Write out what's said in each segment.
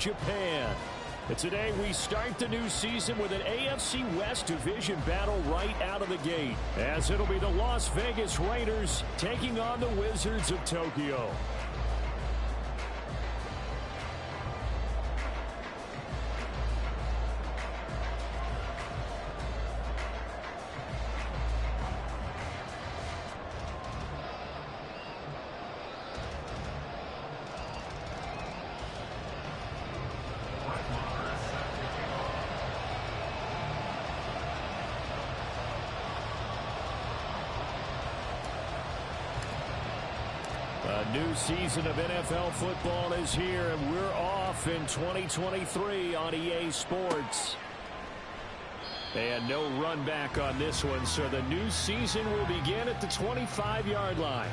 Japan. And today we start the new season with an AFC West division battle right out of the gate, as it'll be the Las Vegas Raiders taking on the Wizards of Tokyo. A new season of NFL football is here, and we're off in 2023 on EA Sports. And no run back on this one, so the new season will begin at the 25-yard line.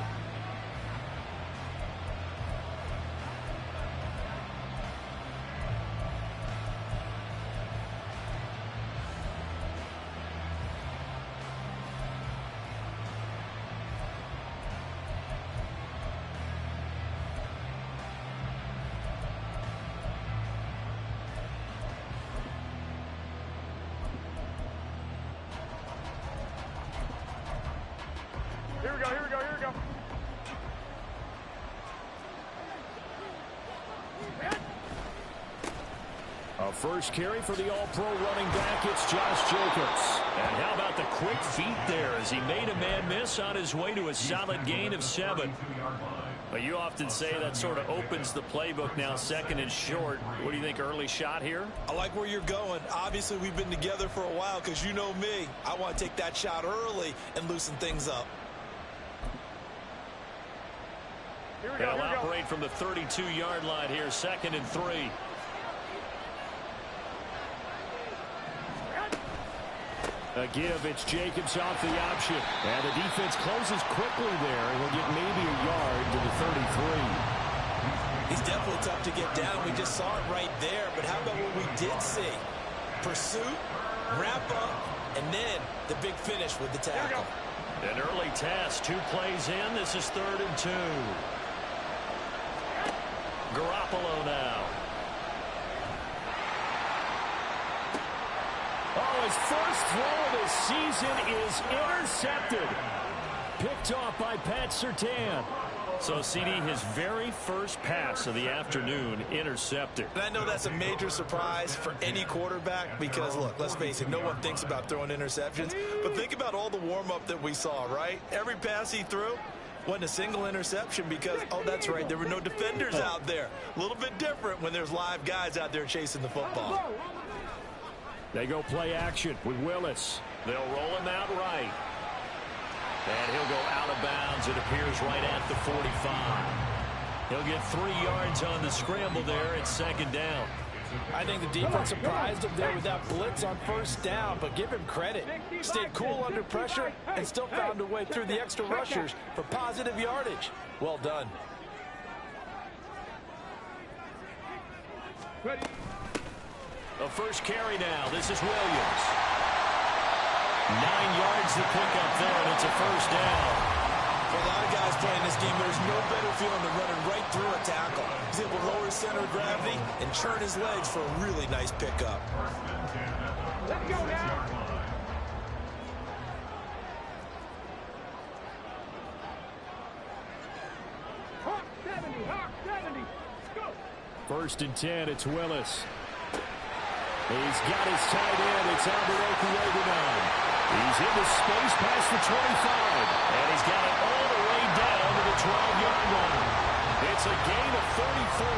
Here we go. A first carry for the all-pro running back, it's Josh Jacobs. And how about the quick feet there as he made a man miss on his way to a solid gain of 7. But you often say that sort of opens the playbook now, second and short. What do you think, early shot here? I like where you're going. Obviously, we've been together for a while because you know me. I want to take that shot early and loosen things up. They'll operate from the 32-yard line here, 2nd and 3. A give, it's Jacobs off the option. And the defense closes quickly there. He'll get maybe a yard to the 33. He's definitely tough to get down. We just saw it right there. But how about what we did see? Pursuit, wrap up, and then the big finish with the tackle. An early test, 2 plays in. This is 3rd and 2. Garoppolo now. Oh, his first throw of the season is intercepted. Picked off by Pat Surtain. So, CD, his very first pass of the afternoon intercepted. And I know that's a major surprise for any quarterback because, look, let's face it, no one thinks about throwing interceptions. But think about all the warm-up that we saw, right? Every pass he threw wasn't a single interception because, oh, that's right, there were no defenders out there. A little bit different when there's live guys out there chasing the football. They go play action with Willis. They'll roll him out right. And he'll go out of bounds, it appears, right at the 45. He'll get 3 yards on the scramble there. It's 2nd down. I think the defense surprised him there with that blitz on 1st down, but give him credit. Stayed cool under pressure and still found a way through the extra rushers for positive yardage. Well done. A first carry now. This is Williams. 9 yards to pick up there, and it's a 1st down. For a lot of guys playing this game, there's no better feeling than running right through a tackle. He's able to lower his center of gravity and churn his legs for a really nice pickup. Let's go now. Hawk 70. Go. 1st and 10, it's Willis. He's got his tight end. It's Alberto. He's into space past the 25. And he's got it all the way down to the 12-yard line. It's a gain of 34.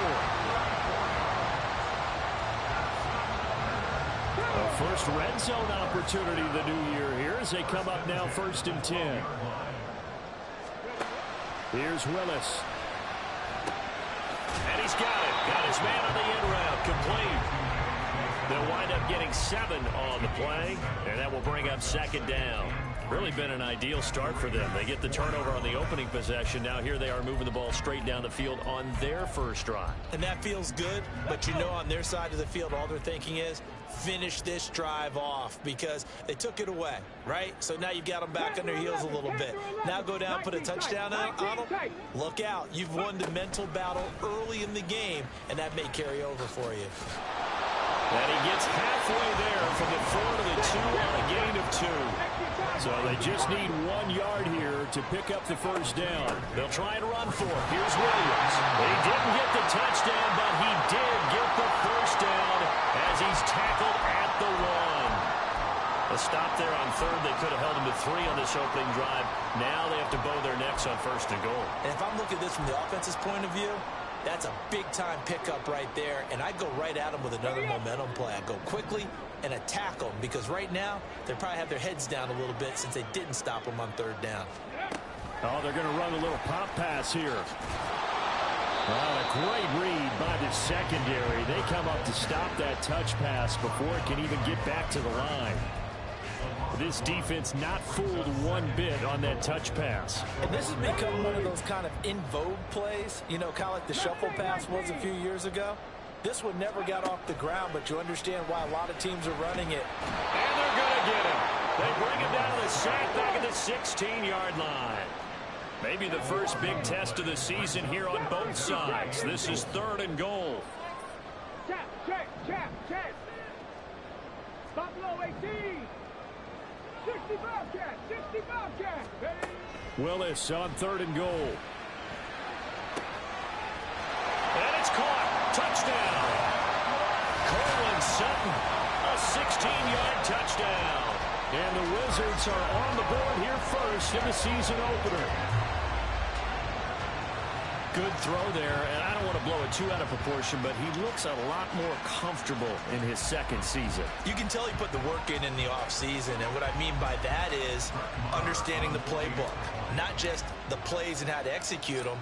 A first red zone opportunity the new year here as they come up now 1st and 10. Here's Willis. And he's got it. Got his man on the end route. Complete. They'll wind up getting 7 on the play, and that will bring up 2nd down. Really been an ideal start for them. They get the turnover on the opening possession. Now here they are moving the ball straight down the field on their first drive. And that feels good, but you know on their side of the field, all they're thinking is finish this drive off because they took it away, right? So now you've got them back on their heels a little bit. Now go down, put a touchdown on them. Look out. You've won the mental battle early in the game, and that may carry over for you. And he gets halfway there from the 4 to the 2 on a gain of 2. So they just need 1 yard here to pick up the first down. They'll try and run for it. Here's Williams. He didn't get the touchdown, but he did get the first down as he's tackled at the 1. A stop there on third. They could have held him to 3 on this opening drive. Now they have to bow their necks on first and goal. And if I'm looking at this from the offense's point of view, that's a big-time pickup right there, and I go right at them with another momentum play. I go quickly and attack them because right now they probably have their heads down a little bit since they didn't stop them on third down. Oh, they're going to run a little pop pass here. Well, a great read by the secondary. They come up to stop that touch pass before it can even get back to the line. This defense not fooled one bit on that touch pass. And this has become one of those kind of in vogue plays, you know, kind of like the shuffle pass was a few years ago. This one never got off the ground, but you understand why a lot of teams are running it. And they're going to get him. They bring him down to the sack back at the 16-yard line. Maybe the first big test of the season here on both sides. This is 3rd and goal. Check. Stop low 18. 65 cat. Willis on 3rd and goal. And it's caught. Touchdown. Cortland Sutton, a 16-yard touchdown. And the Wizards are on the board here first in the season opener. Good throw there, and I don't want to blow it too out of proportion, but he looks a lot more comfortable in his second season. You can tell he put the work in the offseason, and what I mean by that is understanding the playbook. Not just the plays and how to execute them,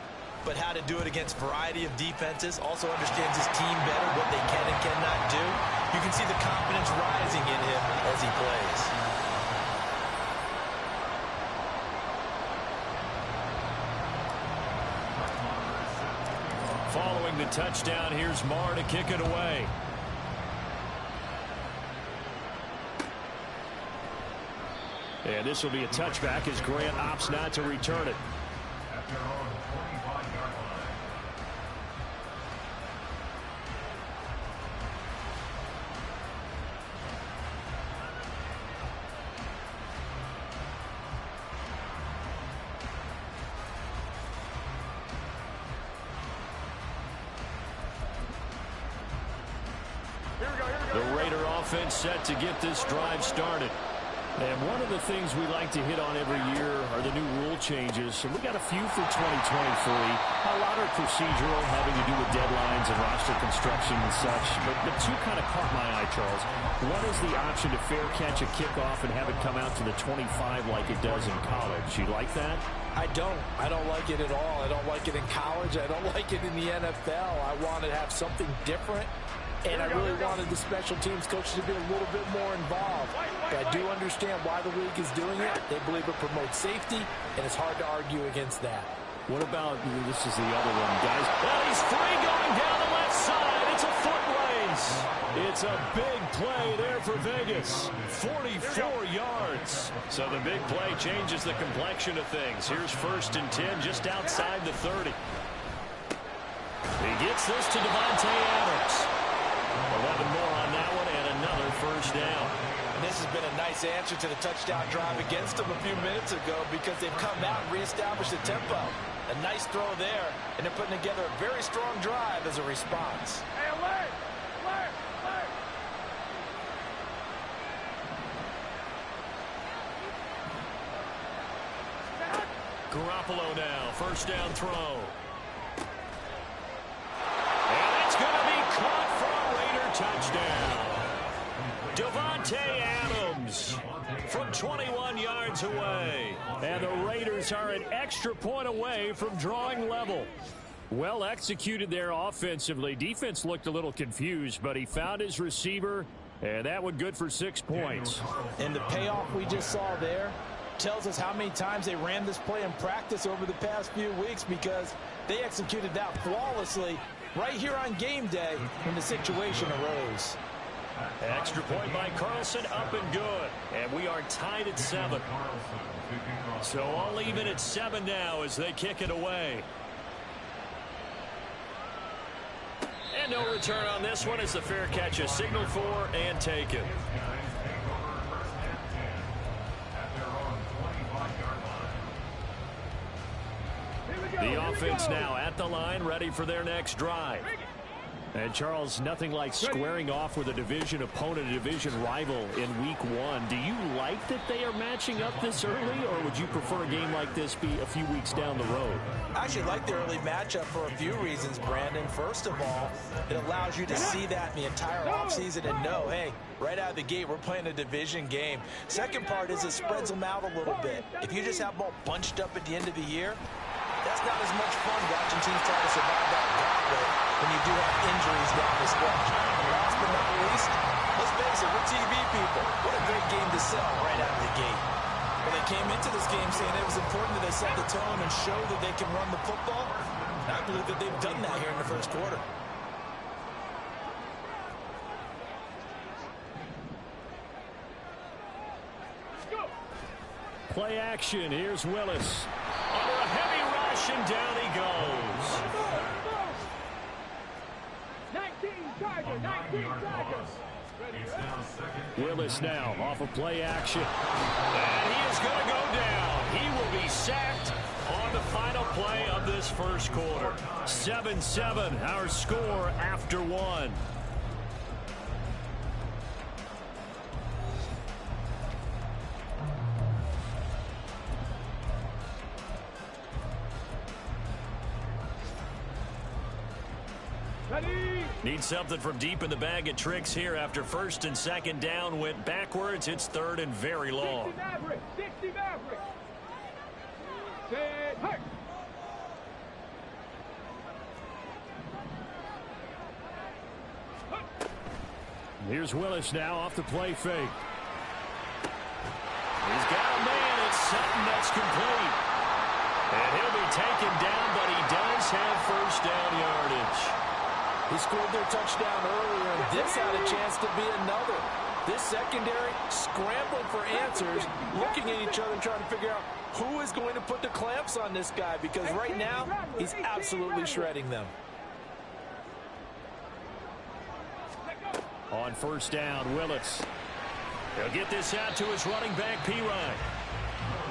but how to do it against a variety of defenses. Also understands his team better, what they can and cannot do. You can see the confidence rising in him as he plays. Following the touchdown, here's Marr to kick it away. And this will be a touchback as Grant opts not to return it. The Raider offense set to get this drive started. And one of the things we like to hit on every year are the new rule changes. And we got a few for 2023. A lot are procedural, having to do with deadlines and roster construction and such. But the two kind of caught my eye, Charles. One is the option to fair catch a kickoff and have it come out to the 25 like it does in college. You like that? I don't like it at all. I don't like it in college. I don't like it in the NFL. I want to have something different. And I really wanted the special teams coaches to be a little bit more involved. But I do understand why the league is doing it. They believe it promotes safety, and it's hard to argue against that. What about, this is the other one, guys. Well, he's free going down the left side. It's a foot race. It's a big play there for Vegas. 44 yards. So the big play changes the complexion of things. Here's 1st and 10 just outside the 30. He gets this to Devontae Adams. 11 more on that one and another first down. And this has been a nice answer to the touchdown drive against them a few minutes ago because they've come out and reestablished the tempo. A nice throw there, and they're putting together a very strong drive as a response. Hey, alert! Garoppolo now, first down throw. And it's going to be caught for a Raider touchdown. Devontae Adams from 21 yards away. And the Raiders are an extra point away from drawing level. Well executed there offensively. Defense looked a little confused, but he found his receiver, and that one good for 6 points. And the payoff we just saw there, tells us how many times they ran this play in practice over the past few weeks, because they executed that flawlessly right here on game day when the situation arose. Extra point by Carlson, up and good. And we are tied at 7. So all even at 7 now as they kick it away. And no return on this one as the fair catch is signaled for and taken. The offense now at the line, ready for their next drive. And, Charles, nothing like squaring off with a division opponent, a division rival in week 1. Do you like that they are matching up this early, or would you prefer a game like this be a few weeks down the road? I actually like the early matchup for a few reasons, Brandon. First of all, it allows you to see that in the entire offseason and know, hey, right out of the gate, we're playing a division game. Second part is it spreads them out a little bit. If you just have them all bunched up at the end of the year, that's not as much fun watching teams try to survive that gauntlet when you do have injuries down the stretch. And last but not least, let's face it, we're TV people. What a great game to sell right out of the gate. Well, they came into this game saying it was important that they set the tone and show that they can run the football. And I believe that they've done that here in the first quarter. Play action. Here's Willis. Under a heavy rush, and down he goes. 19 Tigers, 19 Tigers. Willis now off of play action. And he is going to go down. He will be sacked on the final play of this first quarter. 7-7, our score after 1. Need something from deep in the bag of tricks here after first and second down went backwards. It's third and very long. 60 Maverick, 60 Maverick. Set, hurt. Here's Willis now off the play fake. He's got a man. It's Sutton that's complete. And he'll be taken down, but he does have first down yardage. He scored their touchdown earlier, and this had a chance to be another. This secondary scrambling for answers, looking at each other, trying to figure out who is going to put the clamps on this guy, because right now, he's absolutely shredding them. On first down, Willis. He'll get this out to his running back, P-Ryan.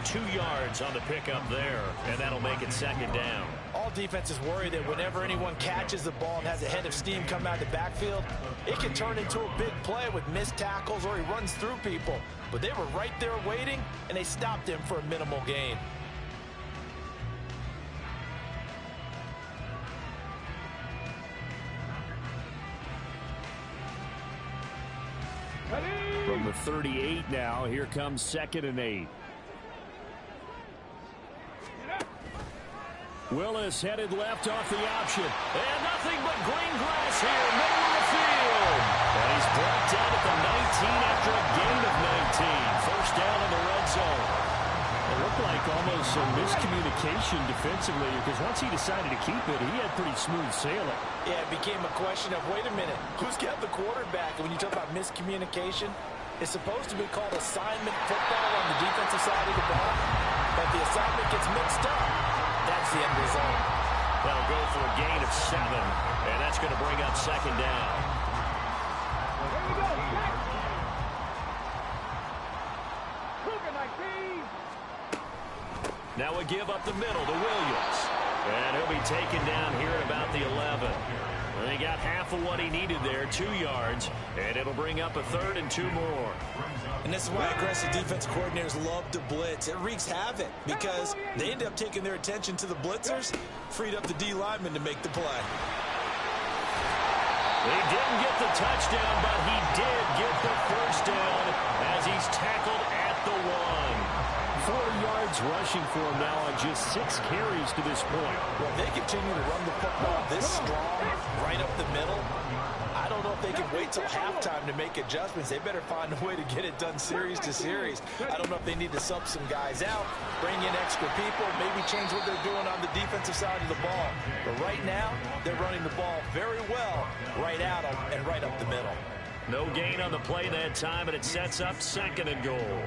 2 yards on the pickup there, and that'll make it second down. All defenses worry that whenever anyone catches the ball and has a head of steam come out of the backfield, it can turn into a big play with missed tackles or he runs through people. But they were right there waiting, and they stopped him for a minimal gain. From the 38 now, here comes 2nd and 8. Willis headed left off the option. And nothing but green grass here, middle of the field. And he's brought down at the 19 after a gain of 19. First down in the red zone. It looked like almost some miscommunication defensively, because once he decided to keep it, he had pretty smooth sailing. Yeah, it became a question of, wait a minute, who's got the quarterback? And when you talk about miscommunication, it's supposed to be called assignment football on the defensive side of the ball, but the assignment gets mixed up. That's the end result. That'll go for a gain of 7, and that's going to bring up second down. Here we go, back. Cougar 19. Now a give up the middle to Williams. And he'll be taken down here at about the 11. They got half of what he needed there, 2 yards, and it'll bring up a 3rd and 2 more. And this is why aggressive defense coordinators love to blitz. It wreaks havoc because they end up taking their attention to the blitzers, freed up the D lineman to make the play. He didn't get the touchdown, but he did get the first down as he's tackled at the 1. 4 yards rushing for him now on just 6 carries to this point. Well, they continue to run the football this strong, right up the middle. I don't know if they they can wait till halftime to make adjustments. They better find a way to get it done series to series. I don't know if they need to sub some guys out, bring in extra people, maybe change what they're doing on the defensive side of the ball. But right now, they're running the ball very well right at them and right up the middle. No gain on the play that time, and it sets up 2nd and goal.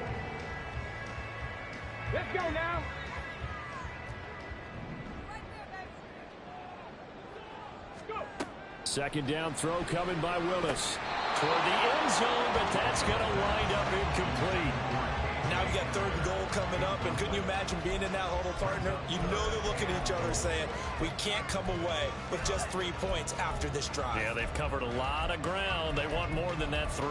Let's go now. Go. 2nd down throw coming by Willis. Toward the end zone, but that's going to wind up incomplete. Now you got 3rd and goal coming up, and couldn't you imagine being in that huddle, partner? You know they're looking at each other saying, we can't come away with just 3 points after this drive. Yeah, they've covered a lot of ground. They want more than that 3.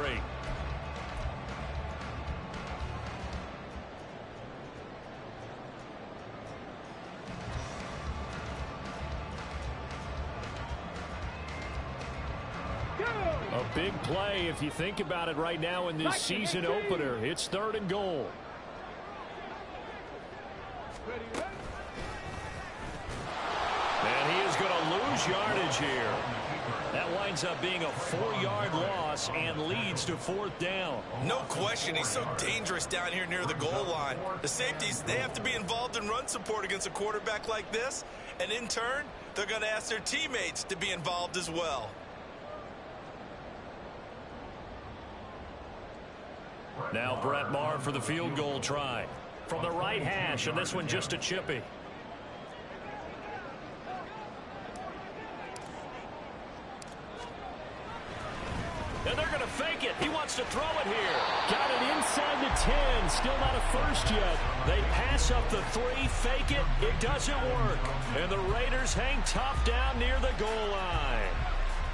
A big play if you think about it right now in this season opener. It's 3rd and goal. And he is going to lose yardage here. That winds up being a 4-yard loss and leads to 4th down. No question, he's so dangerous down here near the goal line. The safeties, they have to be involved in run support against a quarterback like this. And in turn, they're going to ask their teammates to be involved as well. Now Brett Maher for the field goal try. From the right hash, and this one just a chippy. And they're going to fake it. He wants to throw it here. Got it inside the 10. Still not a first yet. They pass up the 3, fake it. It doesn't work. And the Raiders hang tough down near the goal line.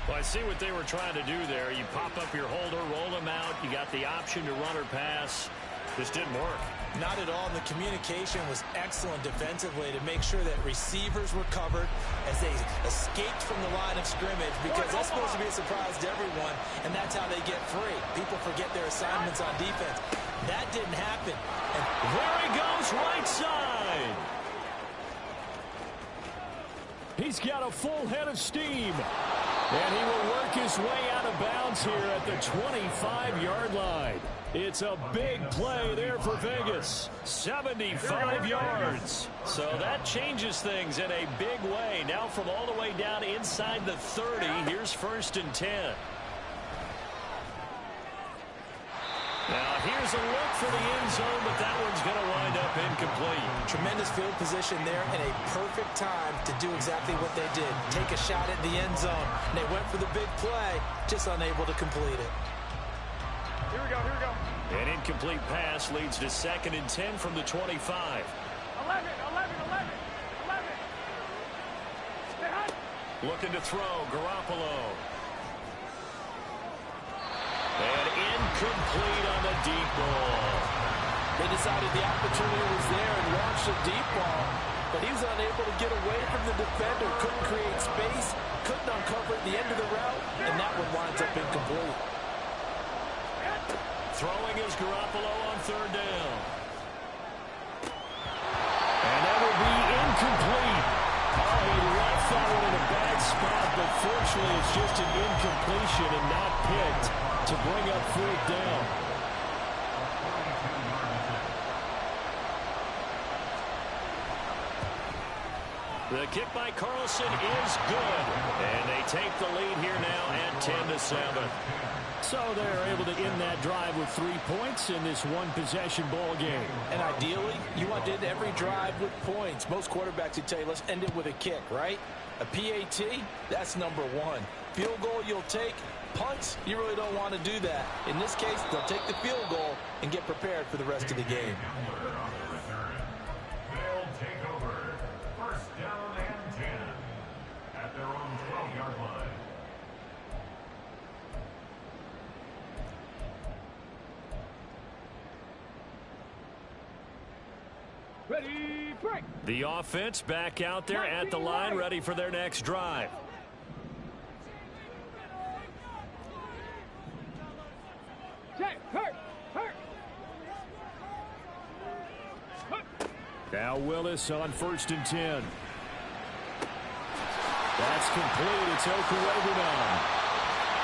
Well, I see what they were trying to do there. You pop up your holder, roll them out. You got the option to run or pass. This didn't work. Not at all. The communication was excellent defensively to make sure that receivers were covered as they escaped from the line of scrimmage, because that's supposed to be a surprise to everyone, and that's how they get free. People forget their assignments on defense. That didn't happen. And there he goes, right side. He's got a full head of steam. And he will work his way out of bounds here at the 25-yard line. It's a big play there for Vegas. 75 yards. So that changes things in a big way. Now from all the way down inside the 30, here's 1st and 10. Now here's a look for the end zone, but that one's going to wind up incomplete. Tremendous field position there and a perfect time to do exactly what they did. Take a shot at the end zone. And they went for the big play, just unable to complete it. Here we go, here we go. An incomplete pass leads to 2nd and 10 from the 25. 11, 11, 11, 11. Looking to throw, Garoppolo. And incomplete on the deep ball. They decided the opportunity was there and launched a deep ball, but he was unable to get away from the defender, couldn't create space, couldn't uncover at the end of the route, and that one winds up incomplete. Throwing is Garoppolo on 3rd down. And that will be incomplete. Oh, he left that one in a bad spot, but fortunately it's just an incompletion and not picked to bring up 4th down. The kick by Carlson is good. And they take the lead here now at 10-7. So they're able to end that drive with 3 points in this one-possession ball game. And ideally, you want to end every drive with points. Most quarterbacks would tell you, let's end it with a kick, right? A PAT, that's number 1. Field goal you'll take. Punts, you really don't want to do that. In this case, they'll take the field goal and get prepared for the rest of the game. They'll take over. 1st down and 10 at their own 12-yard line. Ready, break. The offense back out there at the line, ready for their next drive. Check, hurt, hurt. Now Willis on 1st and 10. That's complete. It's Okuegbunam.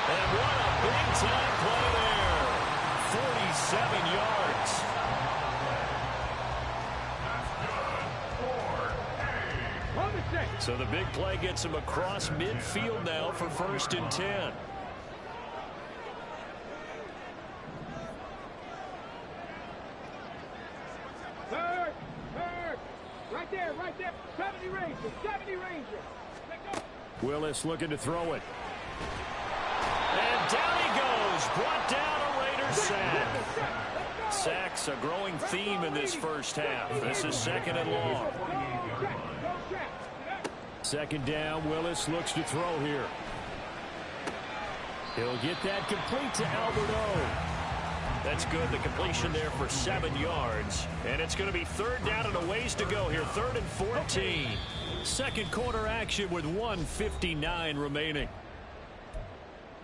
And what a Big-time play there. 47 yards. So the big play gets him across midfield now for 1st and 10. Third. Right there. 70 Ranger. Willis looking to throw it. And down he goes. Brought down a Raiders sack. Sacks a growing theme in this first half. This is 2nd and long. 2nd down. Willis looks to throw here. He'll get that complete to Alberto. That's good. The completion there for 7 yards. And it's going to be 3rd down and a ways to go here. 3rd and 14. Second quarter action with 1:59 remaining.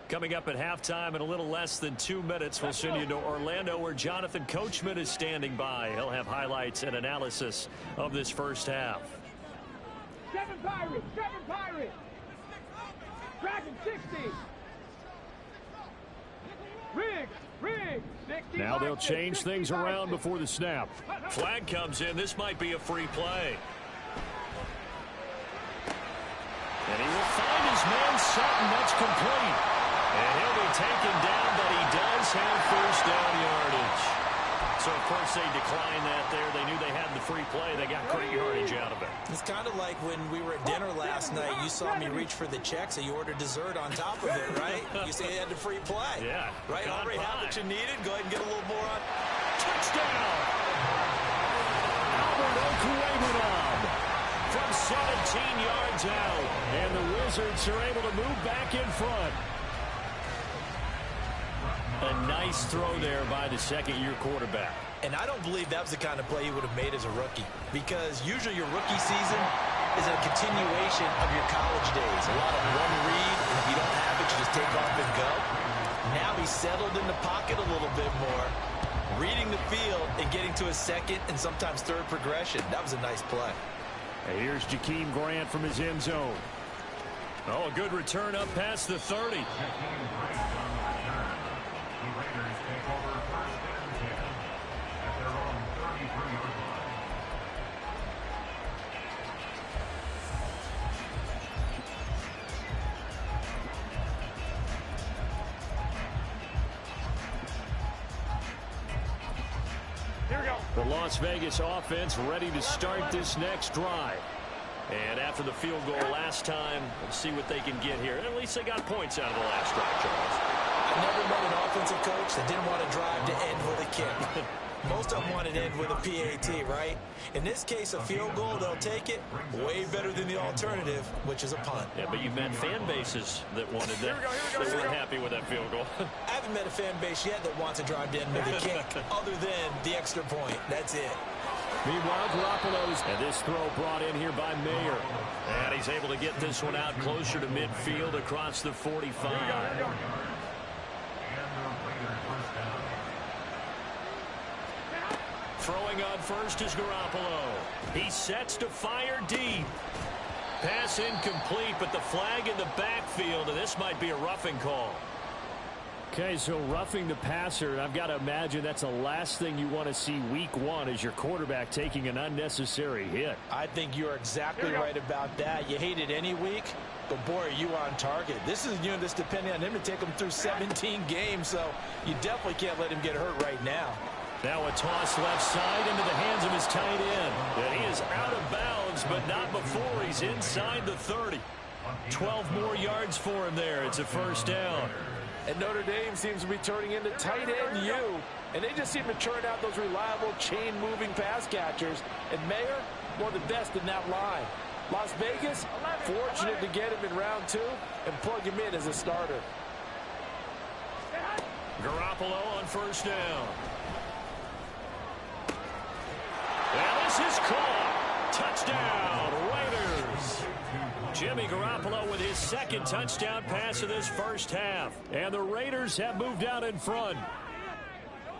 Coming up at halftime in a little less than 2 minutes, we'll send you to Orlando where Jonathan Coachman is standing by. He'll have highlights and analysis of this first half. 7 Pirates. Dragon 60. Riggs. 60. Now they'll change things around before the snap. Flag comes in. This might be a free play. And he will find his man Sutton. That's complete. And he'll be taken down, but he does have 1st down yardage. So, of course, they declined that there. They knew they had the free play. They got great yardage out of it. It's kind of like when we were at dinner last night. You saw me reach for the check, so you ordered dessert on top of it, right? You say you had the free play. Yeah. Right? Already have what you needed. Go ahead and get a little more on. Touchdown! Albert Okwuegbunam from 17 yards out. And the Wizards are able to move back in front. A nice throw there by the second-year quarterback. And I don't believe that was the kind of play he would have made as a rookie, because usually your rookie season is a continuation of your college days. A lot of one read, and if you don't have it, you just take off and go. Now he's settled in the pocket a little bit more, reading the field and getting to his 2nd and sometimes 3rd progression. That was a nice play. And here's Jakeem Grant from his end zone. Oh, a good return up past the 30. The Las Vegas offense ready to start this next drive. And after the field goal last time, we'll see what they can get here. At least they got points out of the last drive, Charles. I've never met an offensive coach that didn't want to drive to end with a kick. Most of them want to end with a PAT, right? In this case, a field goal, they'll take it. Way better than the alternative, which is a punt. Yeah, but you've met fan bases that wanted that. They weren't happy with that field goal. I haven't met a fan base yet that wants to drive to end with a kick, other than the extra point. That's it. Meanwhile, Garoppolo's, and this throw brought in here by Mayer. And he's able to get this one out closer to midfield across the 45. Throwing on first is Garoppolo. He sets to fire deep. Pass incomplete, but the flag in the backfield, and this might be a roughing call. Okay, so roughing the passer, I've got to imagine that's the last thing you want to see week 1 as your quarterback taking an unnecessary hit. I think you're exactly right about that. You hate it any week, but boy, are you on target. This is a unit that's depending on him to take him through 17 games, so you definitely can't let him get hurt right now. Now a toss left side into the hands of his tight end. And he is out of bounds, but not before he's inside the 30. 12 more yards for him there. It's a 1st down. And Notre Dame seems to be turning into tight end U. And they just seem to churn out those reliable chain-moving pass catchers. And Mayer, one of the best in that line. Las Vegas, fortunate to get him in round 2 and plug him in as a starter. Garoppolo on 1st down. And this is caught. Touchdown, Raiders. Jimmy Garoppolo with his 2nd touchdown pass of this first half. And the Raiders have moved out in front.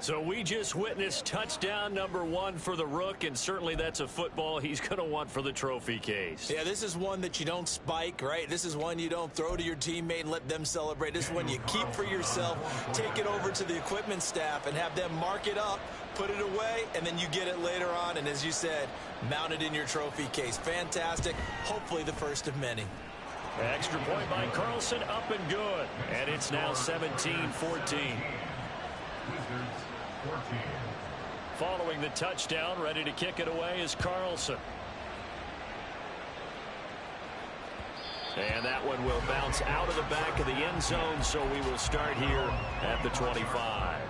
So we just witnessed touchdown number 1 for the Rook, and certainly that's a football he's going to want for the trophy case. Yeah, this is one that you don't spike, right? This is one you don't throw to your teammate and let them celebrate. This is one you keep for yourself, take it over to the equipment staff and have them mark it up, put it away, and then you get it later on. And as you said, mount it in your trophy case. Fantastic. Hopefully the first of many. Extra point by Carlson, up and good. And it's now 17-14. Following the touchdown, ready to kick it away is Carlson. And that one will bounce out of the back of the end zone, so we will start here at the 25.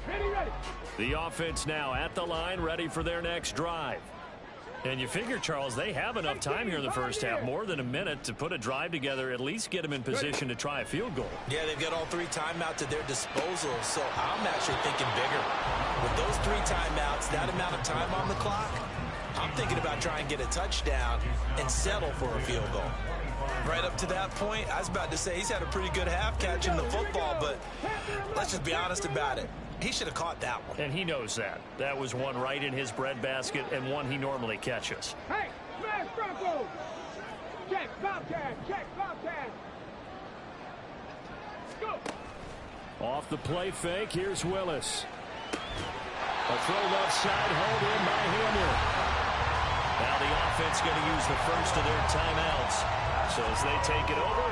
Ready. The offense now at the line, ready for their next drive. And you figure, Charles, they have enough time here in the first half, more than a minute, to put a drive together, at least get them in position to try a field goal. Yeah, they've got all 3 timeouts at their disposal, so I'm actually thinking bigger. With those 3 timeouts, that amount of time on the clock, I'm thinking about trying to get a touchdown and settle for a field goal. Right up to that point, I was about to say he's had a pretty good half catching the football, but let's just be honest about it. He should have caught that one. And he knows that. That was one right in his breadbasket and one he normally catches. Hey, smash Bronco! Check, Bobcat, check, Bobcat! Let's go! Off the play fake, here's Willis. A throw left side, hold in by Hamler. Now the offense going to use the first of their timeouts. So as they take it over,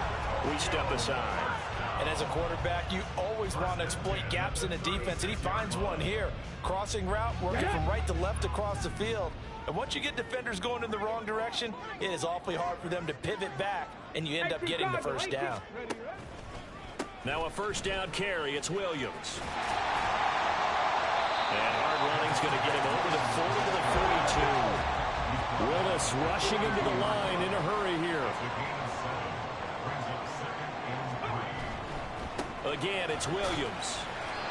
we step aside. And as a quarterback, you always want to exploit gaps in the defense, and he finds one here. Crossing route, working from right to left across the field. And once you get defenders going in the wrong direction, it is awfully hard for them to pivot back, and you end up getting the first down. Now a first down carry, it's Williams. And hard running's going to get him over the 40 to the 42. Willis rushing into the line in a hurry here. Again, it's Williams.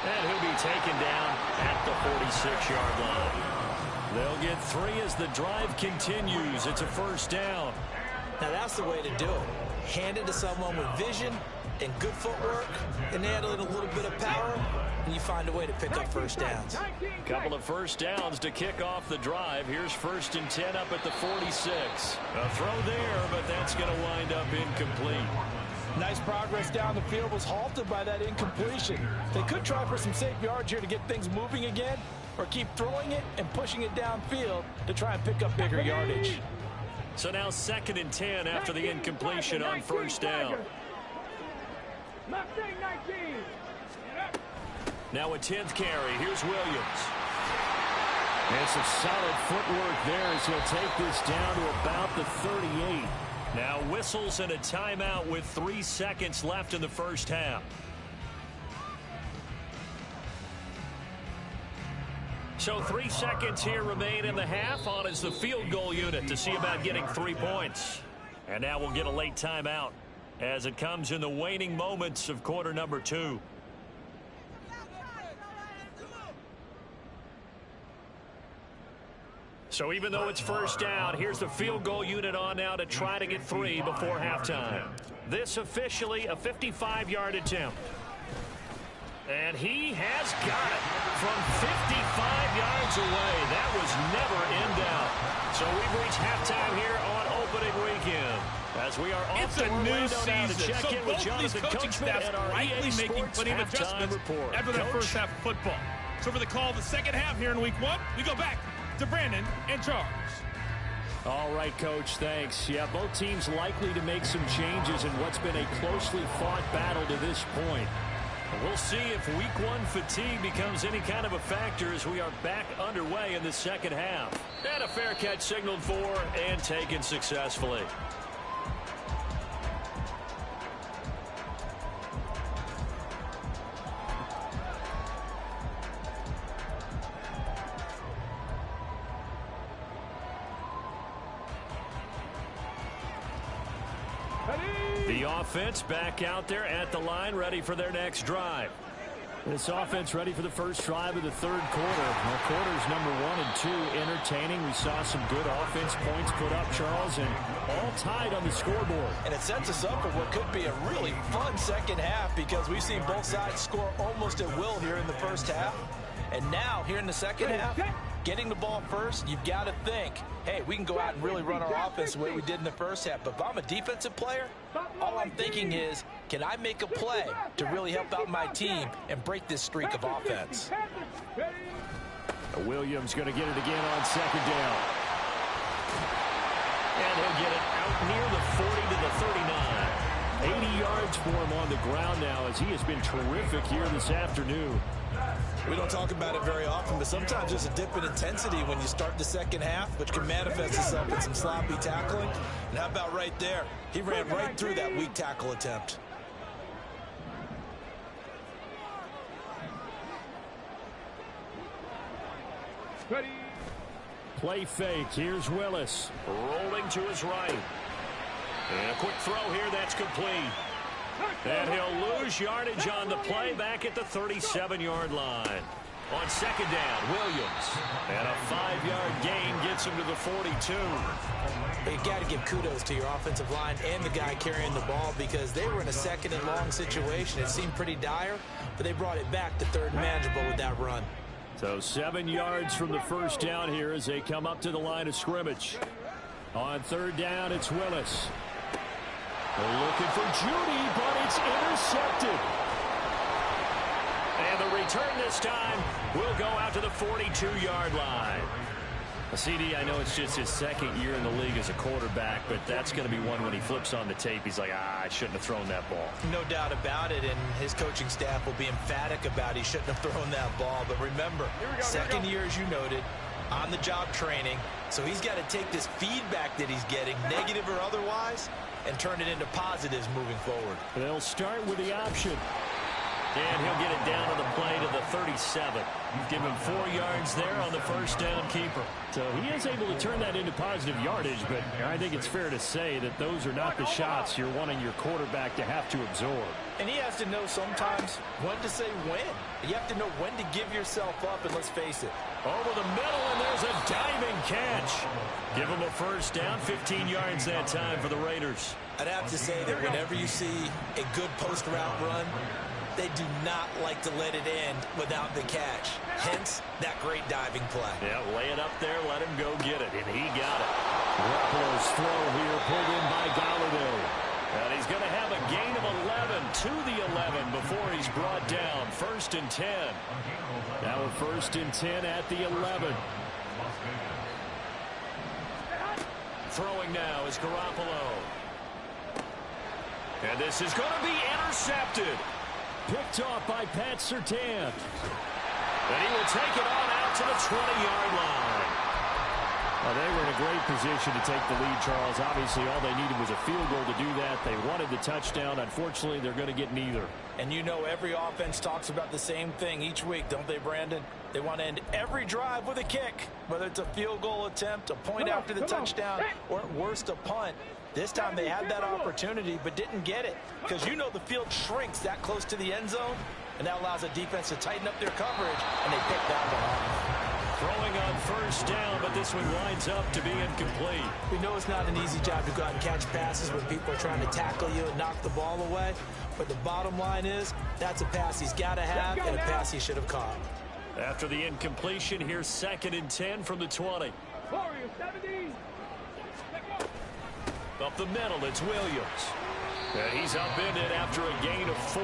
And he'll be taken down at the 46-yard line. They'll get 3 as the drive continues. It's a first down. Now that's the way to do it. Hand it to someone with vision and good footwork, and add a little bit of power, and you find a way to pick up first downs. Couple of first downs to kick off the drive. Here's 1st and 10 up at the 46. A throw there, but that's going to wind up incomplete. Nice progress down the field was halted by that incompletion. They could try for some safe yards here to get things moving again, or keep throwing it and pushing it downfield to try and pick up bigger yardage. So now 2nd and 10 after the incompletion on first down. Now a 10th carry. Here's Williams. And some solid footwork there as he'll take this down to about the 38. Now whistles and a timeout with 3 seconds left in the first half. So 3 seconds here remain in the half. On is the field goal unit to see about getting 3 points. And now we'll get a late timeout as it comes in the waning moments of quarter number 2. So even though it's first down, here's the field goal unit on now to try to get 3 before halftime. This officially a 55-yard attempt. And he has got it from 55 yards away. That was never in doubt. So we've reached halftime here on opening weekend. As we are off to Orlando now to check in with Jonathan Coachman and our EA Sports halftime report. After that first half of football. So for the call of the second half here in week 1, we go back to Brandon and Charles. All right, Coach, thanks. Yeah, both teams likely to make some changes in what's been a closely fought battle to this point. We'll see if week 1 fatigue becomes any kind of a factor as we are back underway in the second half. And a fair catch signaled for and taken successfully. The offense back out there at the line, ready for their next drive. This offense ready for the first drive of the third quarter. Well, quarters number 1 and 2 entertaining. We saw some good offense points put up, Charles, and all tied on the scoreboard. And it sets us up for what could be a really fun second half because we've seen both sides score almost at will here in the first half. And now, here in the second half, getting the ball first, you've got to think, hey, we can go out and really run our offense the way we did in the first half. But if I'm a defensive player, all I'm thinking is, can I make a play to really help out my team and break this streak of offense? Williams going to get it again on second down. And he'll get it out near the 40 to the 39. 80 yards for him on the ground now as he has been terrific here this afternoon. We don't talk about it very often, but sometimes there's a dip in intensity when you start the second half, which can manifest itself in some sloppy tackling. And how about right there? He ran right through that weak tackle attempt. Ready. Play fake. Here's Willis. Rolling to his right. And a quick throw here. That's complete. And he'll lose yardage on the play back at the 37-yard line. On second down, Williams. And a 5-yard gain gets him to the 42. You got to give kudos to your offensive line and the guy carrying the ball because they were in a second and long situation. It seemed pretty dire, but they brought it back to third and manageable with that run. So 7 yards from the first down here as they come up to the line of scrimmage. On third down, it's Willis. They're looking for Judy, but it's intercepted. And the return this time will go out to the 42-yard line. CD, I know it's just his second year in the league as a quarterback, but that's going to be one when he flips on the tape. He's like, I shouldn't have thrown that ball. No doubt about it, and his coaching staff will be emphatic about he shouldn't have thrown that ball. But remember, second year, as you noted, on-the-job training. So he's got to take this feedback that he's getting, negative or otherwise, and turn it into positives moving forward. They'll start with the option. And he'll get it down to the play to the 37. Give him 4 yards there on the first down keeper. So he is able to turn that into positive yardage, but I think it's fair to say that those are not the shots you're wanting your quarterback to have to absorb. And he has to know sometimes when to say when. You have to know when to give yourself up, and let's face it. Over the middle, and there's a diving catch. Give him a first down, 15 yards that time for the Raiders. I'd have to say that whenever you see a good post-route run, they do not like to let it end without the catch. Hence, that great diving play. Yeah, lay it up there, let him go get it, and he got it. Garoppolo's throw here pulled in by Galladay. And he's going to have a gain of 11 to the 11 before he's brought down. 1st and 10. Now a 1st and 10 at the 11. Throwing now is Garoppolo. And this is going to be intercepted. Picked off by Pat Surtain. And he will take it on out to the 20-yard line. Well, they were in a great position to take the lead, Charles. Obviously, all they needed was a field goal to do that. They wanted the touchdown. Unfortunately, they're going to get neither. And you know every offense talks about the same thing each week, don't they, Brandon? They want to end every drive with a kick, whether it's a field goal attempt, a point after the touchdown, or at worst, a punt. This time they had that opportunity but didn't get it because you know the field shrinks that close to the end zone, and that allows the defense to tighten up their coverage, and they picked that one off. Throwing on first down, but this one winds up to be incomplete. We know it's not an easy job to go out and catch passes when people are trying to tackle you and knock the ball away, but the bottom line is that's a pass he's got to have and a pass he should have caught. After the incompletion, here's 2nd and 10 from the 20. Warriors 17. Up the middle, it's Williams. And he's upended after a gain of 4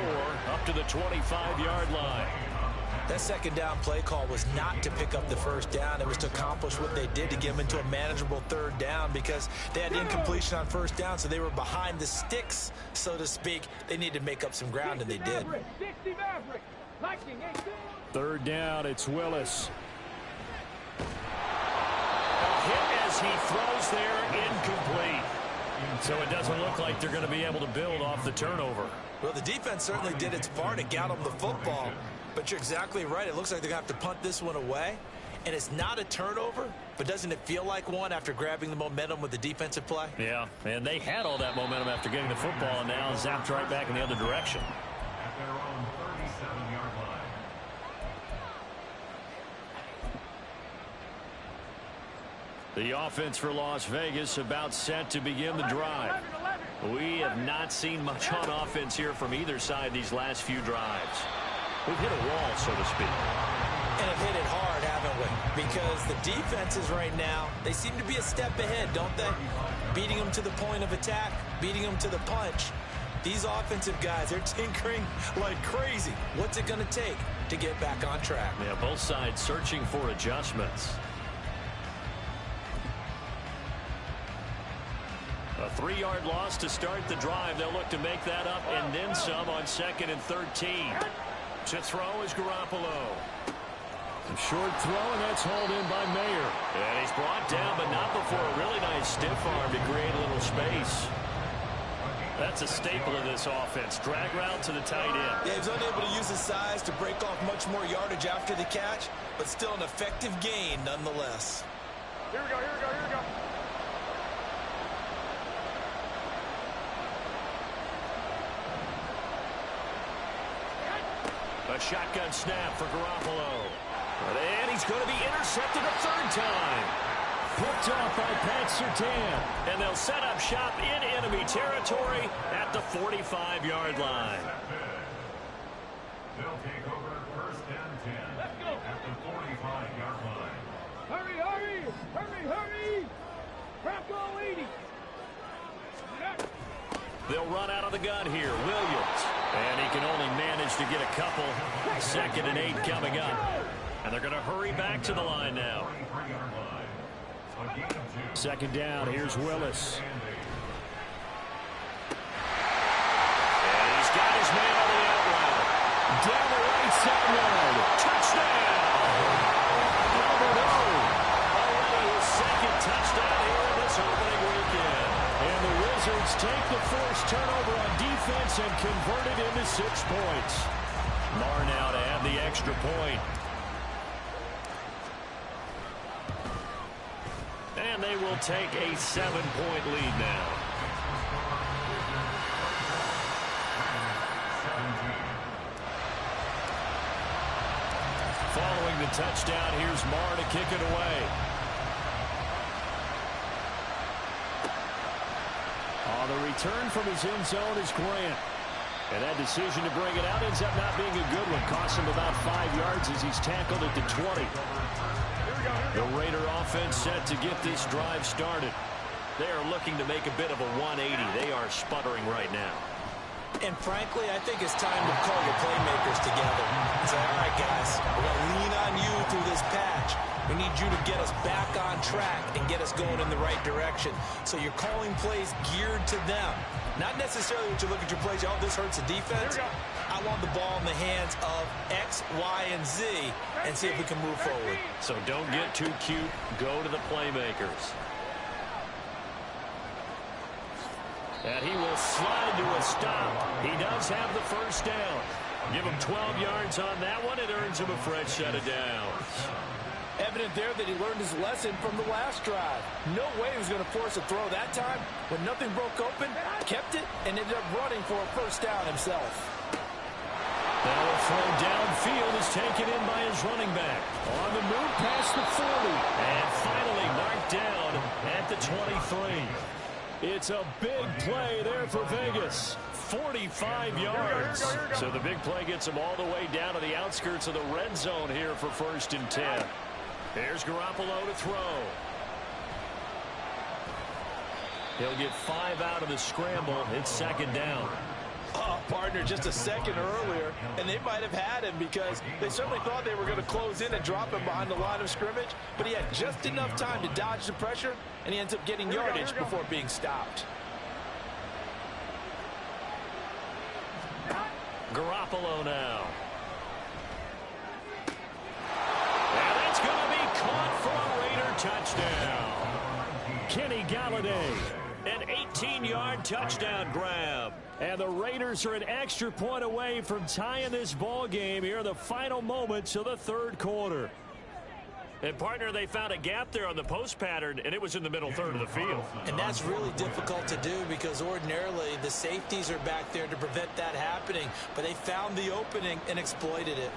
up to the 25-yard line. That second down play call was not to pick up the first down. It was to accomplish what they did to get them into a manageable third down because they had incompletion on first down, so they were behind the sticks, so to speak. They needed to make up some ground, and they did. 60 Maverick. Lightning 18. Third down, it's Willis. A hit as he throws there, incomplete. So it doesn't look like they're going to be able to build off the turnover. Well, the defense certainly did its part to get them the football. But you're exactly right. It looks like they're going to have to punt this one away. And it's not a turnover, but doesn't it feel like one after grabbing the momentum with the defensive play? Yeah, and they had all that momentum after getting the football, and now zapped right back in the other direction. At their own 37-yard line. The offense for Las Vegas about set to begin the drive. We have not seen much on offense here from either side these last few drives. We've hit a wall, so to speak. And have hit it hard, haven't we? Because the defenses right now, they seem to be a step ahead, don't they? Beating them to the point of attack, beating them to the punch. These offensive guys, they're tinkering like crazy. What's it going to take to get back on track? Yeah, both sides searching for adjustments. A 3-yard loss to start the drive. They'll look to make that up and then some on 2nd and 13. To throw is Garoppolo. A short throw, and that's hauled in by Mayer. And he's brought down, but not before a really nice stiff arm to create a little space. That's a staple of this offense. Drag route to the tight end. Yeah, he was unable to use his size to break off much more yardage after the catch, but still an effective gain nonetheless. Here we go, here we go, here we go. A shotgun snap for Garoppolo. And he's going to be intercepted a 3rd time. Picked off by Pat Surtain. And they'll set up shop in enemy territory at the 45-yard line. They'll take over 1st and 10 at the 45-yard line. Hurry, hurry, hurry, hurry. Bronco 80. They'll run out of the gun here. Williams. And he can only manage to get a couple. 2nd and 8 coming up. And they're going to hurry back to the line now. 2nd down. Here's Willis. And he's got his man on the out route. Down the right sideline. Touchdown! Albert O. Already his 2nd touchdown here in this opening weekend. And the Wizards take the forced turnover on defense and convert it into 6 points. Marr now to add the extra point. And they will take a 7-point lead now. Following the touchdown, here's Marr to kick it away. On the return from his end zone is Grant. And that decision to bring it out ends up not being a good one. Costs him about 5 yards as he's tackled at the 20. The Raider offense set to get this drive started. They are looking to make a bit of a 180. They are sputtering right now. And frankly, I think it's time to call your playmakers together and say, all right, guys, we're going to lean on you through this patch. We need you to get us back on track and get us going in the right direction. So you're calling plays geared to them. Not necessarily what you look at your plays, oh, this hurts the defense. I want the ball in the hands of X, Y, and Z and see if we can move forward. So don't get too cute. Go to the playmakers. And he will slide to a stop. He does have the 1st down. Give him 12 yards on that one. It earns him a fresh set of downs. Evident there that he learned his lesson from the last drive. No way he was going to force a throw that time. When nothing broke open, kept it, and ended up running for a 1st down himself. Now a throw downfield is taken in by his running back. On the move past the 40. And finally marked down at the 23. It's a big play there for Vegas. 45 yards. So the big play gets him all the way down to the outskirts of the red zone here for 1st and 10. Here's Garoppolo to throw. He'll get 5 out of the scramble. It's 2nd down. Oh, partner, just a second earlier, and they might have had him because they certainly thought they were going to close in and drop him behind the line of scrimmage, but he had just enough time to dodge the pressure, and he ends up getting yardage before being stopped. Garoppolo now. And it's going to be caught for a Raider touchdown. Kenny Galladay, an 18-yard touchdown grab. And the Raiders are an extra point away from tying this ball game here in the final moments of the 3rd quarter. And, partner, they found a gap there on the post pattern, and it was in the middle 3rd of the field. And that's really difficult to do because ordinarily the safeties are back there to prevent that happening. But they found the opening and exploited it.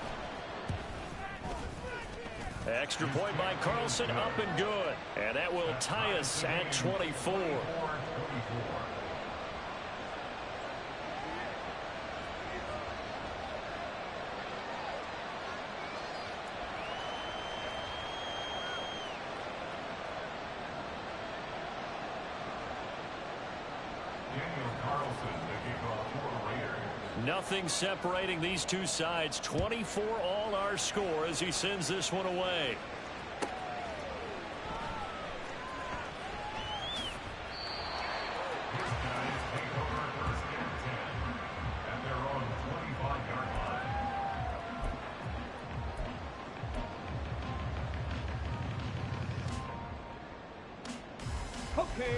Extra point by Carlson, up and good. And that will tie us at 24. Nothing separating these two sides. 24 all our score as he sends this one away.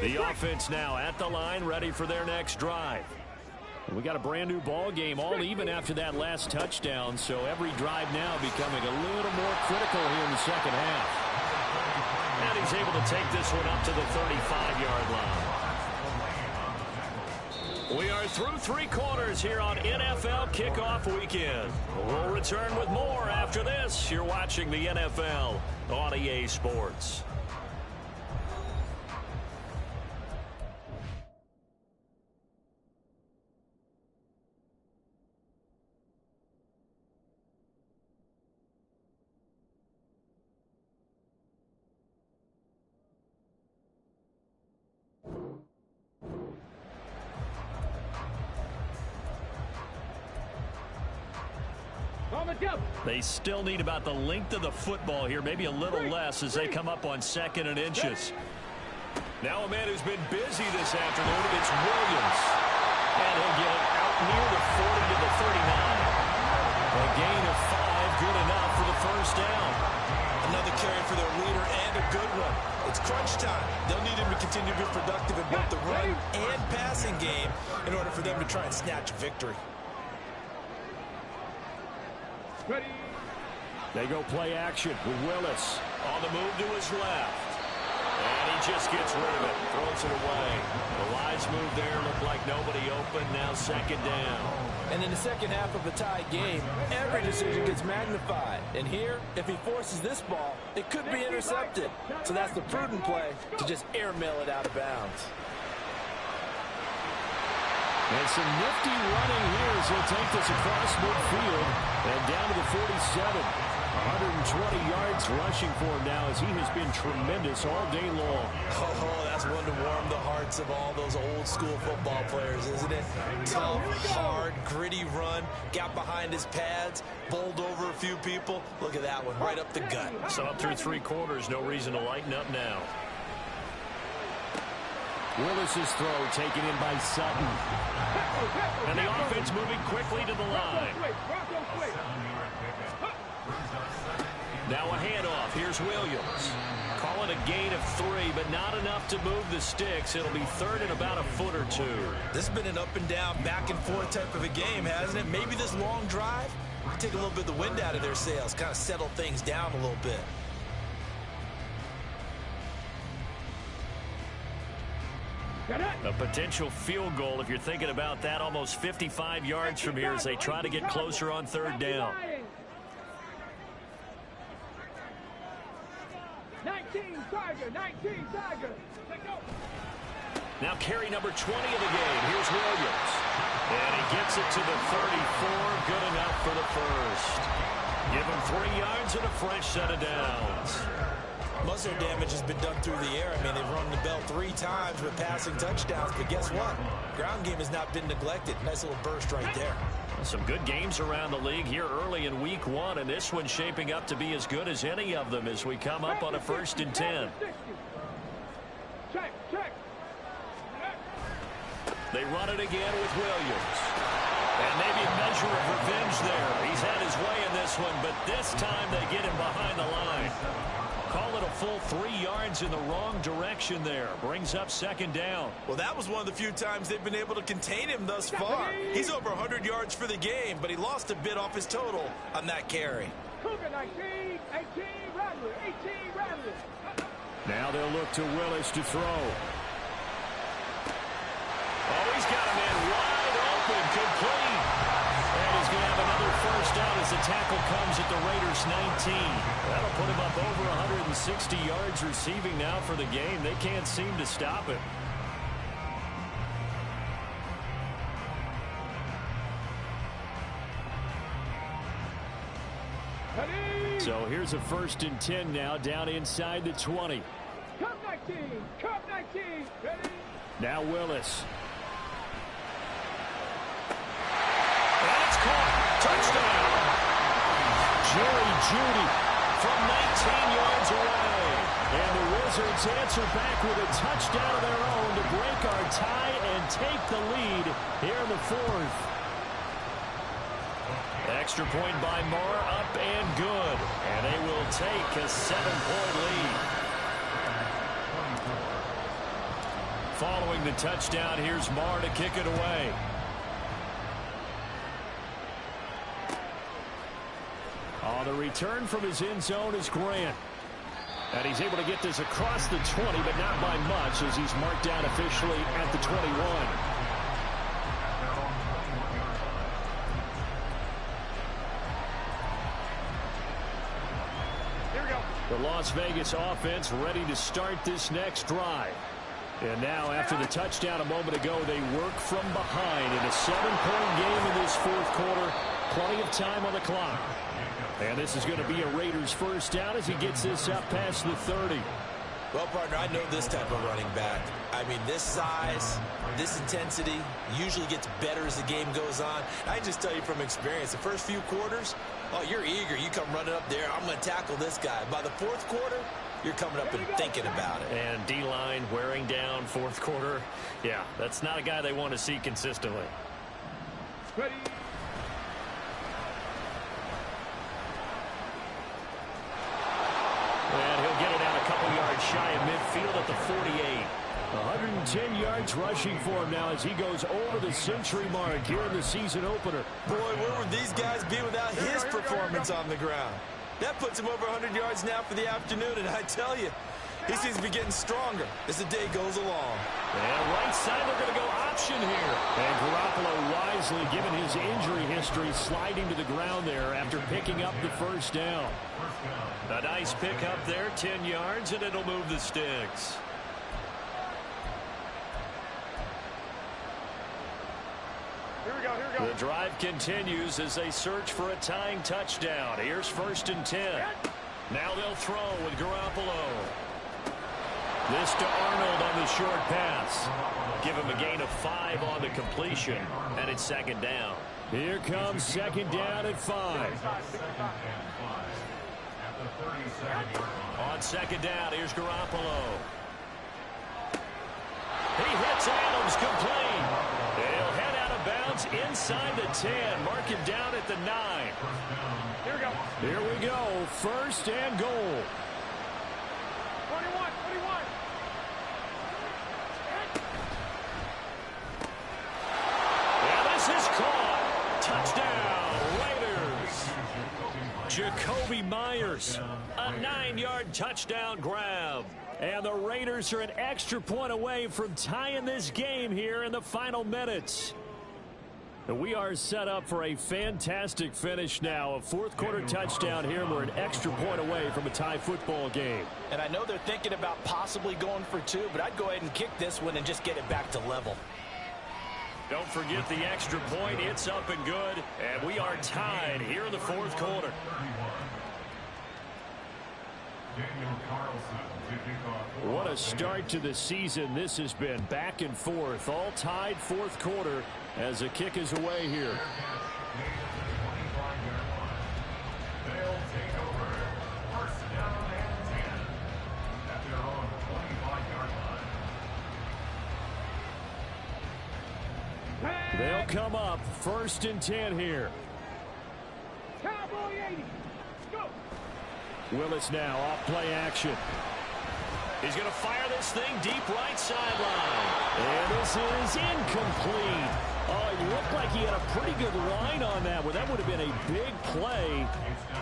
The offense now at the line, ready for their next drive. We got a brand new ball game, all even after that last touchdown, so every drive now becoming a little more critical here in the second half. And he's able to take this one up to the 35-yard line. We are through three quarters here on NFL Kickoff Weekend. We'll return with more after this. You're watching the NFL on EA Sports. They still need about the length of the football here, maybe a little less as they come up on 2nd and inches. Now a man who's been busy this afternoon, it's Williams. And he'll get it out near the 40 to the 39. A gain of 5, good enough for the first down. Another carry for their leader and a good one. It's crunch time. They'll need him to continue to be productive in both the run and passing game in order for them to try and snatch victory. Ready. They go play action with Willis on the move to his left. And he just gets rid of it, throws it away. The wise move there looked like nobody open, now 2nd down. And in the second half of a tied game, every decision gets magnified. And here, if he forces this ball, it could be intercepted. So that's the prudent play to just airmail it out of bounds. And some nifty running here as he'll take this across midfield and down to the 47. 120 yards rushing for him now as he has been tremendous all day long. Oh, that's one to warm the hearts of all those old school football players, isn't it? Tough, hard, gritty run, got behind his pads, bowled over a few people. Look at that one, right up the gut. So up through three quarters, no reason to lighten up now. Willis's throw taken in by Sutton. And the offense moving quickly to the line. Now a handoff. Here's Williams. Call it a gain of 3, but not enough to move the sticks. It'll be 3rd and about a foot or 2. This has been an up and down, back and forth type of a game, hasn't it? Maybe this long drive take a little bit of the wind out of their sails, kind of settle things down a little bit. A potential field goal, if you're thinking about that, almost 55 yards from here as they try to get closer on 3rd down. 19 Tiger. Now carry number 20 of the game. Here's Williams. And he gets it to the 34. Good enough for the first. Give him 3 yards and a fresh set of downs. Most of their damage has been done through the air. I mean, they've rung the bell 3 times with passing touchdowns, but guess what? Ground game has not been neglected. Nice little burst right there. Some good games around the league here early in week 1, and this one's shaping up to be as good as any of them as we come up on a 1st and 10. Check. They run it again with Williams. And maybe a measure of revenge there. He's had his way in this one, but this time they get him behind the line. Call it a full 3 yards in the wrong direction there. Brings up 2nd down. Well, that was one of the few times they've been able to contain him thus far. He's over 100 yards for the game, but he lost a bit off his total on that carry. Cougar 19, 18, Rattler, 18, Rattler. Now they'll look to Willis to throw. Oh, he's got a man wide open, complete. And he's going to have another first down as as the tackle comes at the Raiders' 19. That'll put him up over 160 yards receiving now for the game. They can't seem to stop him. So here's a 1st and 10 now, down inside the 20. Come 19, come 19, ready? Now Willis. And it's caught. Touchdown. Jerry Jeudy from 19 yards away. And the Wizards answer back with a touchdown of their own to break our tie and take the lead here in the 4th. Extra point by Marr, up and good. And they will take a 7-point lead. Following the touchdown, here's Marr to kick it away. On the return from his end zone is Grant. And he's able to get this across the 20, but not by much, as he's marked down officially at the 21. The Las Vegas offense ready to start this next drive. And now, after the touchdown a moment ago, they work from behind in a 7-point game in this 4th quarter. Plenty of time on the clock. And this is going to be a Raiders first down as he gets this up past the 30. Well, partner, I know this type of running back. I mean, this size, this intensity usually gets better as the game goes on. I can just tell you from experience, the first few quarters, oh, you're eager. You come running up there, I'm going to tackle this guy. By the 4th quarter, you're coming up and thinking about it. And D-line wearing down 4th quarter. Yeah, that's not a guy they want to see consistently. Ready? And he'll get it out a couple yards shy of midfield at the 48. 110 yards rushing for him now as he goes over the century mark here in the season opener. Boy, where would these guys be without his performance on the ground? That puts him over 100 yards now for the afternoon, and I tell you, he seems to be getting stronger as the day goes along. And right side, they're going to go option here. And Garoppolo wisely, given his injury history, sliding to the ground there after picking up the first down. A nice pickup there, 10 yards, and it'll move the sticks. Here we go, here we go. The drive continues as they search for a tying touchdown. Here's 1st and 10. Now they'll throw with Garoppolo. This to Arnold on the short pass. Give him a gain of 5 on the completion, and it's 2nd down. Here comes 2nd down at 5. On 2nd down, here's Garoppolo. He hits Adams complete. He'll head out of bounds inside the 10. Mark him down at the 9. Here we go. Here we go. 1st and goal. 21, 21. Yeah, this is caught. Touchdown, Raiders. Jacoby Myers, a 9-yard touchdown grab. And the Raiders are an extra point away from tying this game here in the final minutes. We are set up for a fantastic finish now. A 4th quarter touchdown here. We're an extra point away from a tie football game. And I know they're thinking about possibly going for 2, but I'd go ahead and kick this one and just get it back to level. Don't forget the extra point. It's up and good. And we are tied here in the 4th quarter. What a start to the season this has been. Back and forth, all tied 4th quarter as the kick is away here. They'll take over. 1st down and 10 at their own 25-yard line. They'll come up 1st and 10 here. Cowboy 80. Go. Willis now off play action. He's going to fire this thing deep right sideline. And this is incomplete. Oh, it looked like he had a pretty good line on that one. That would have been a big play,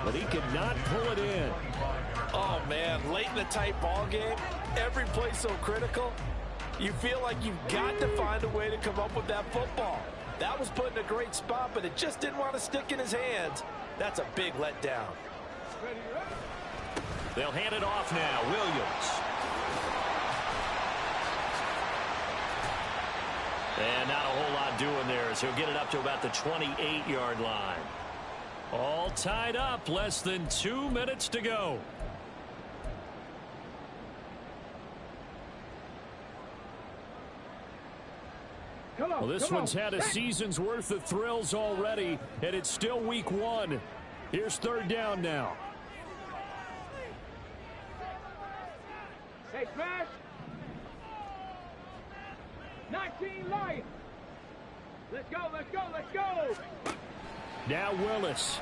but he could not pull it in. Oh, man, late in the tight ball game, every play so critical, you feel like you've got to find a way to come up with that football. That was put in a great spot, but it just didn't want to stick in his hands. That's a big letdown. They'll hand it off now. Williams. And not a whole lot doing there, as he'll get it up to about the 28-yard line. All tied up, less than 2 minutes to go. Well, this one's had a season's worth of thrills already, and it's still week 1. Here's third down now. Hey, smash. 19 Lions. Let's go, let's go, let's go. Now Willis.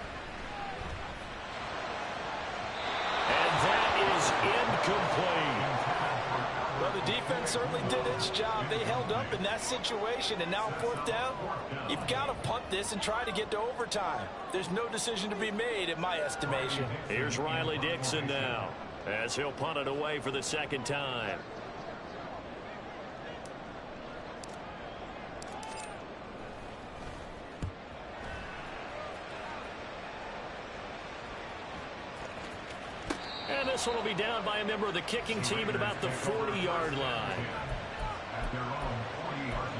And that is incomplete. Well, the defense certainly did its job. They held up in that situation, and now fourth down, you've got to punt this and try to get to overtime. There's no decision to be made in my estimation. Here's Riley Dixon now, as he'll punt it away for the second time. And this one will be down by a member of the kicking team at about the 40-yard line. At their own 40-yard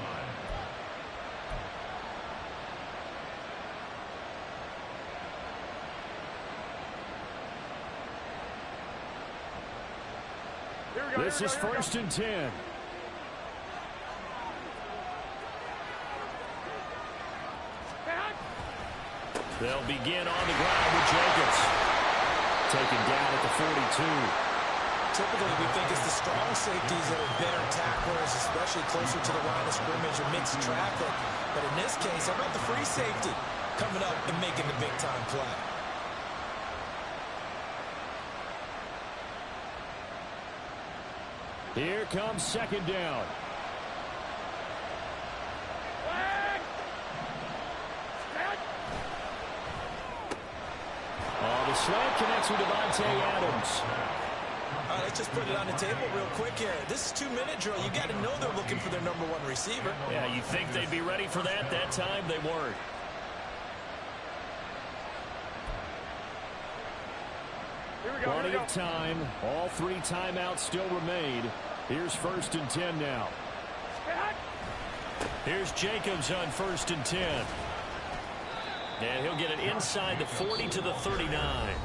line. This is 1st and 10. They'll begin on the ground with Jacobs. Taken down at the 42. Typically, we think it's the strong safeties that are better tacklers, especially closer to the line of scrimmage or mixed traffic. But in this case, how about the free safety coming up and making the big-time play? Here comes second down. Oh, the slant connects with Devontae Adams. All right, let's just put it on the table real quick here. This is 2-minute drill. You got to know they're looking for their number 1 receiver. Yeah, you think they'd be ready for that? That time they weren't. Plenty of time. All 3 timeouts still remain. Here's 1st and 10 now. Here's Jacobs on 1st and 10. And he'll get it inside the 40 to the 39.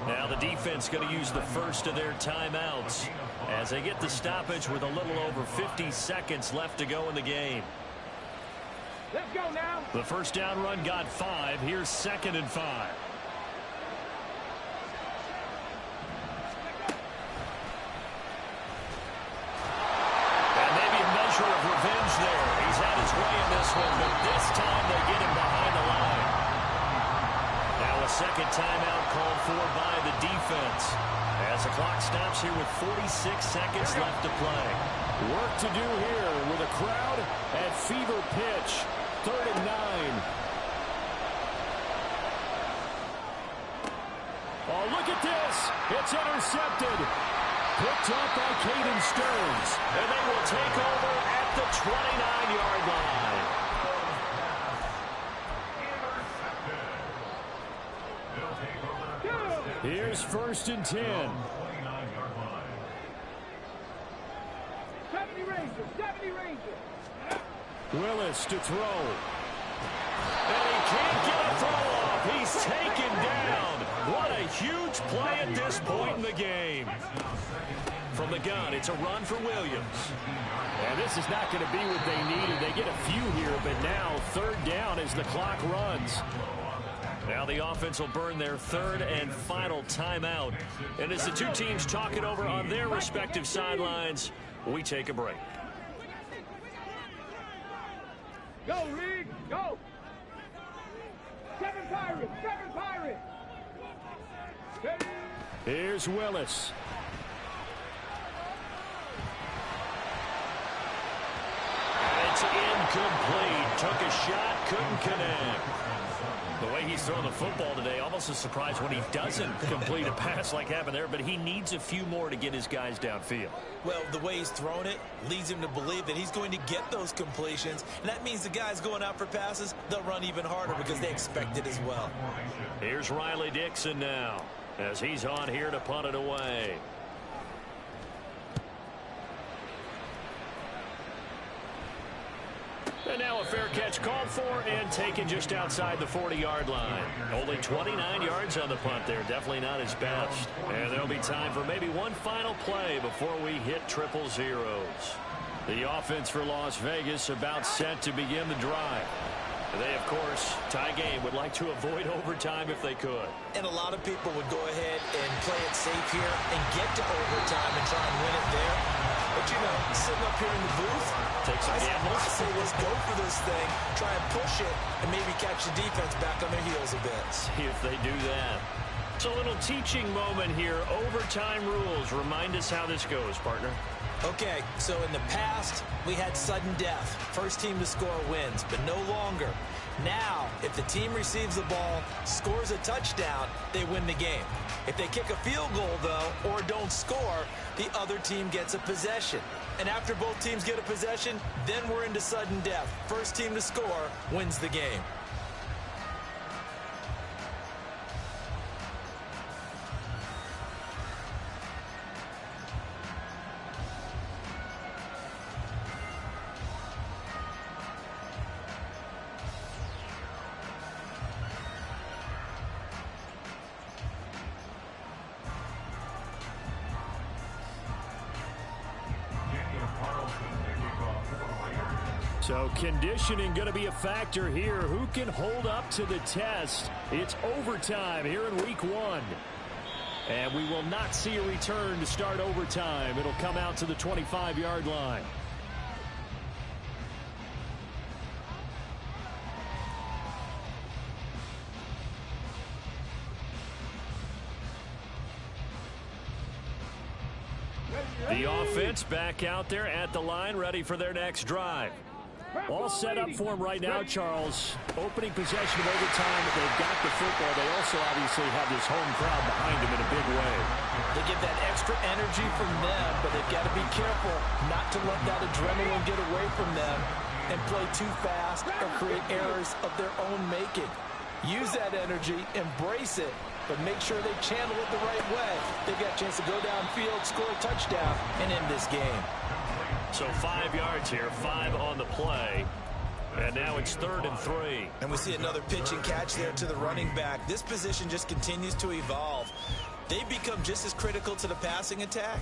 Now the defense going to use the first of their timeouts as they get the stoppage with a little over 50 seconds left to go in the game. Let's go now. The first down run got 5. Here's 2nd and 5. And maybe a measure of revenge there. He's had his way in this one, but this time they get him behind the line. Now a second timeout called for by the defense as the clock stops here with 46 seconds left to play. Work to do here with a crowd at fever pitch. 3rd and 9. Oh, look at this. It's intercepted. Picked up by Caden Stearns. And they will take over at the 29-yard line. Here's 1st and 10. 29-yard line. 70 Rangers, 70 Rangers. Willis to throw. And he can't get a throw off. He's taken down. What a huge play at this point in the game. From the gun, it's a run for Williams. And this is not going to be what they needed. They get a few here, but now 3rd down as the clock runs. Now the offense will burn their 3rd and final timeout. And as the two teams talk it over on their respective sidelines, we take a break. Go, Reed, go. 7 Pirates, 7 Pirates. Here's Willis. It's incomplete. Took a shot couldn't connect. The way he's throwing the football today, almost a surprise when he doesn't complete a pass like happened there, but he needs a few more to get his guys downfield. Well, the way he's thrown it leads him to believe that he's going to get those completions, and that means the guys going out for passes, they'll run even harder because they expect it as well. Here's Riley Dixon now as he's on here to punt it away. And now a fair catch called for and taken just outside the 40-yard line. Only 29 yards on the punt there. Definitely not his best. And there'll be time for maybe one final play before we hit triple zeros. The offense for Las Vegas about set to begin the drive. They, of course, tie game, would like to avoid overtime if they could. And a lot of people would go ahead and play it safe here and get to overtime and try and win it there. But, you know, sitting up here in the booth, take some gambles. I say let's go for this thing, try and push it, and maybe catch the defense back on their heels a bit. See if they do that. So a little teaching moment here. Overtime rules. Remind us how this goes, partner. Okay, so in the past, we had sudden death. First team to score wins, but no longer. Now, if the team receives the ball, scores a touchdown, they win the game. If they kick a field goal, though, or don't score, the other team gets a possession. And after both teams get a possession, then we're into sudden death. First team to score wins the game. So conditioning going to be a factor here. Who can hold up to the test? It's overtime here in week 1. And we will not see a return to start overtime. It'll come out to the 25-yard line. The offense back out there at the line, ready for their next drive. All set up for them right now, Charles. Opening possession of overtime. They've got the football. They also obviously have this home crowd behind them in a big way. They get that extra energy from them, but they've got to be careful not to let that adrenaline get away from them and play too fast or create errors of their own making. Use that energy, embrace it, but make sure they channel it the right way. They've got a chance to go downfield, score a touchdown, and end this game. So 5 yards here, 5 on the play. And now it's 3rd and 3. And we see another pitch and catch there to the running back. This position just continues to evolve. They become just as critical to the passing attack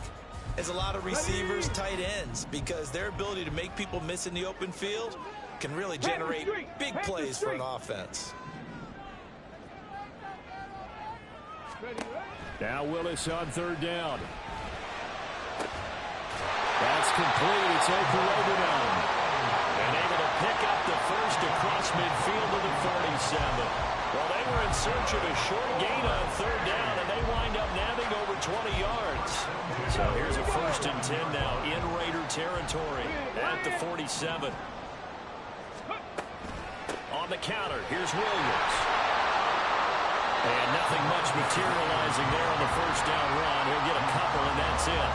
as a lot of receivers, tight ends, because their ability to make people miss in the open field can really generate big plays for an offense. Now Willis on 3rd down. That's complete. It's Okurobu now. And able to pick up the first across midfield to the 47. Well, they were in search of a short gain on 3rd down, and they wind up nabbing over 20 yards. So here's a 1st and 10 now in Raider territory at the 47. On the counter, here's Williams. And nothing much materializing there on the 1st down run. He'll get a couple, and that's it.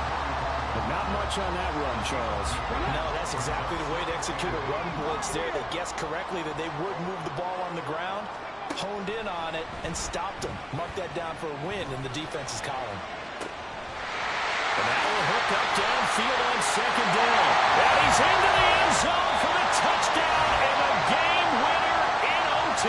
But not much on that run, Charles. No, that's exactly the way to execute a run blitz there. They guessed correctly that they would move the ball on the ground, honed in on it, and stopped them. Mark that down for a win in the defense's column. And now we'll hook up downfield on 2nd down. And he's into the end zone for the touchdown and a game winner in OT.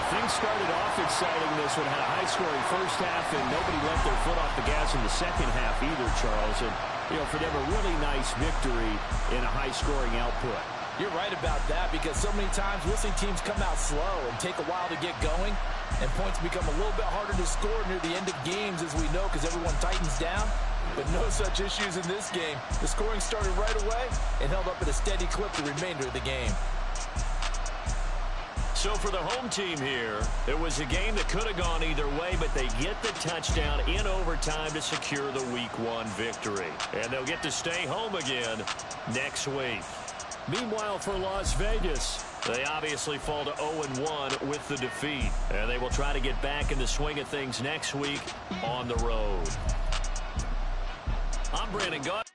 Things started off exciting. This one had a high-scoring first half, and nobody let their foot off the gas in the second half either, Charles. And, you know, for them, a really nice victory in a high-scoring output. You're right about that, because so many times we'll see teams come out slow and take a while to get going, and points become a little bit harder to score near the end of games, as we know, because everyone tightens down. But no such issues in this game. The scoring started right away and held up at a steady clip the remainder of the game. So for the home team here, it was a game that could have gone either way, but they get the touchdown in overtime to secure the Week 1 victory. And they'll get to stay home again next week. Meanwhile, for Las Vegas, they obviously fall to 0-1 with the defeat. And they will try to get back in the swing of things next week on the road. I'm Brandon Gott.